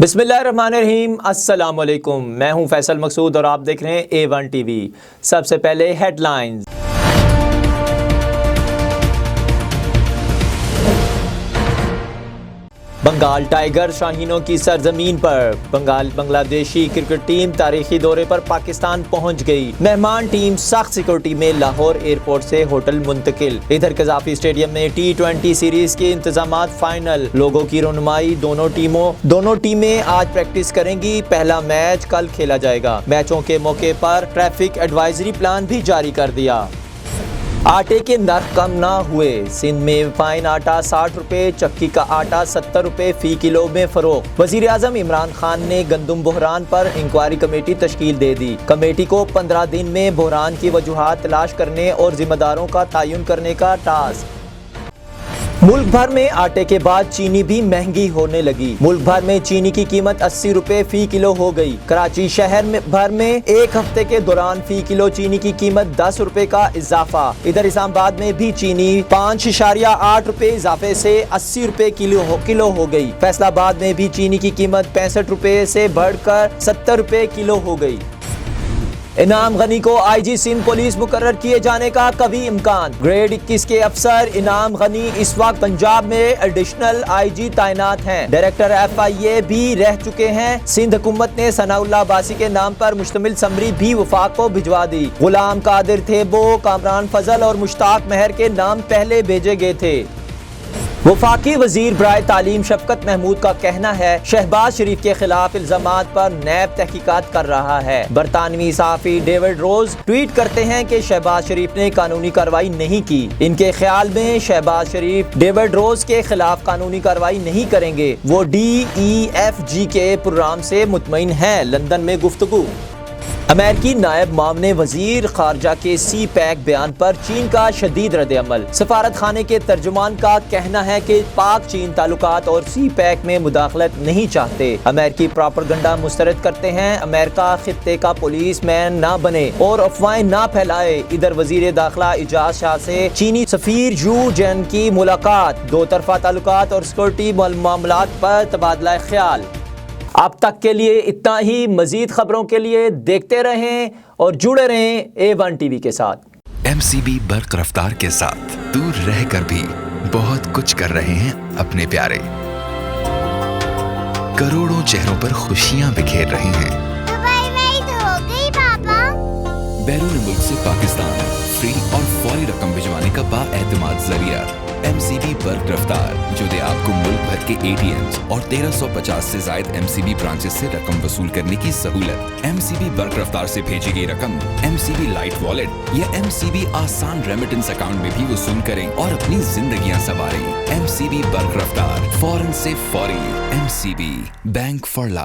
बिस्मिल्लाहिर्रहमानिर्रहीम। अस्सलाम वालेकुम। मैं हूं फैसल मकसूद और आप देख रहे हैं A1 TV। सबसे पहले हेडलाइंस। बंगाल टाइगर शाहीनों की सरजमीन पर बांग्लादेशी क्रिकेट टीम तारीखी दौरे पर पाकिस्तान पहुंच गई। मेहमान टीम सख्त सिक्योरिटी में लाहौर एयरपोर्ट से होटल मुंतकिल। इधर कजाफी स्टेडियम में T20 सीरीज के इंतजामात फाइनल। लोगों की रहनुमाई दोनों टीमें आज प्रैक्टिस करेंगी। पहला मैच कल खेला जाएगा। मैचों के मौके पर ट्रैफिक एडवाइजरी प्लान भी जारी कर दिया। आटे के नर्ख कम ना हुए। सिंध में फाइन आटा 60 रुपए, चक्की का आटा 70 रुपए फी किलो में फरोख्त। वजीर आजम इमरान खान ने गंदम बहरान पर इंक्वायरी कमेटी तश्कील दे दी। कमेटी को 15 दिन में बहरान की वजूहात तलाश करने और जिम्मेदारों का तयन करने का टास्क। मुल्क भर में आटे के बाद चीनी भी महंगी होने लगी। मुल्क भर में चीनी की कीमत 80 रुपए फी किलो हो गई। कराची शहर भर में एक हफ्ते के दौरान फी किलो चीनी की कीमत 10 रुपए का इजाफा। इधर इस्लामाबाद में भी चीनी 5.8 रुपए इजाफे से 80 रुपए किलो हो गई। फैसलाबाद में भी चीनी की कीमत 65 रुपए से बढ़कर 70 रुपए किलो हो गई। इनाम गनी को IG सिंध पुलिस मुकर्रर किए जाने का कभी इम्कान। ग्रेड 21 के अफसर इनाम गनी इस वक्त पंजाब में एडिशनल IG तैनात हैं। डायरेक्टर FIA भी रह चुके हैं। सिंध हुकूमत ने सनाउल्लाह अब्बासी के नाम पर मुश्तमिल समरी भी वफाक को भिजवा दी। गुलाम कादिर थेबो, कामरान फजल और मुश्ताक महर के नाम पहले भेजे गए थे। वफाकी वजीर बराए तालीम शफकत महमूद का कहना है शहबाज शरीफ के खिलाफ इल्जामात पर नैब तहकीकात कर रहा है। बरतानवी सहाफी डेविड रोज ट्वीट करते हैं कि शहबाज शरीफ ने कानूनी कार्रवाई नहीं की। इनके ख्याल में शहबाज शरीफ डेविड रोज के खिलाफ कानूनी कार्रवाई नहीं करेंगे। वो DEFG के प्रोग्राम से मुतमईन हैं। लंदन में गुफ्तगू। अमेरिकी नायब मामले वजीर खारजा के CPEC बयान पर चीन का शदीद रद्द-ए-अमल। सफारत खाने के तर्जुमान का कहना है कि पाक चीन ताल्लुकात और CPEC में मुदाखलत नहीं चाहते। अमेरिकी प्रोपेगेंडा मुस्तरद करते हैं अमेरिका खित्ते का पुलिस मैन ना बने और अफवाहें ना फैलाए। इधर वजीर दाखिला इजाज शाह से चीनी सफीर जू जैन की मुलाकात। दो तरफा ताल्लुकात और सिक्योरिटी मामलात पर तबादला ख्याल। अब तक के लिए इतना ही। मजीद खबरों के लिए देखते रहें और जुड़े रहें A1 TV के साथ। MCB बर्क रफ्तार के साथ दूर रहकर भी बहुत कुछ कर रहे हैं अपने प्यारे। करोड़ों चेहरों पर खुशियां बिखेर रहे हैं। दुबई में ईद हो गई पापा। बैरून मुल्क से पाकिस्तान फ्री और फौरी रकम भिजवाने का बाएतमाद जरिया MCB बर्क रफ्तार, जो दे आपको मुल्क भर के ATMs और 1350 से जायद MCB ब्रांचेस से रकम वसूल करने की सहूलत। MCB बर्क रफ्तार से भेजी गई रकम MCB लाइट वॉलेट या MCB आसान रेमिटेंस अकाउंट में भी वसूल करें और अपनी जिंदगियां संवारें। MCB बर्क रफ्तार, फौरन से फौरी। MCB bank for life.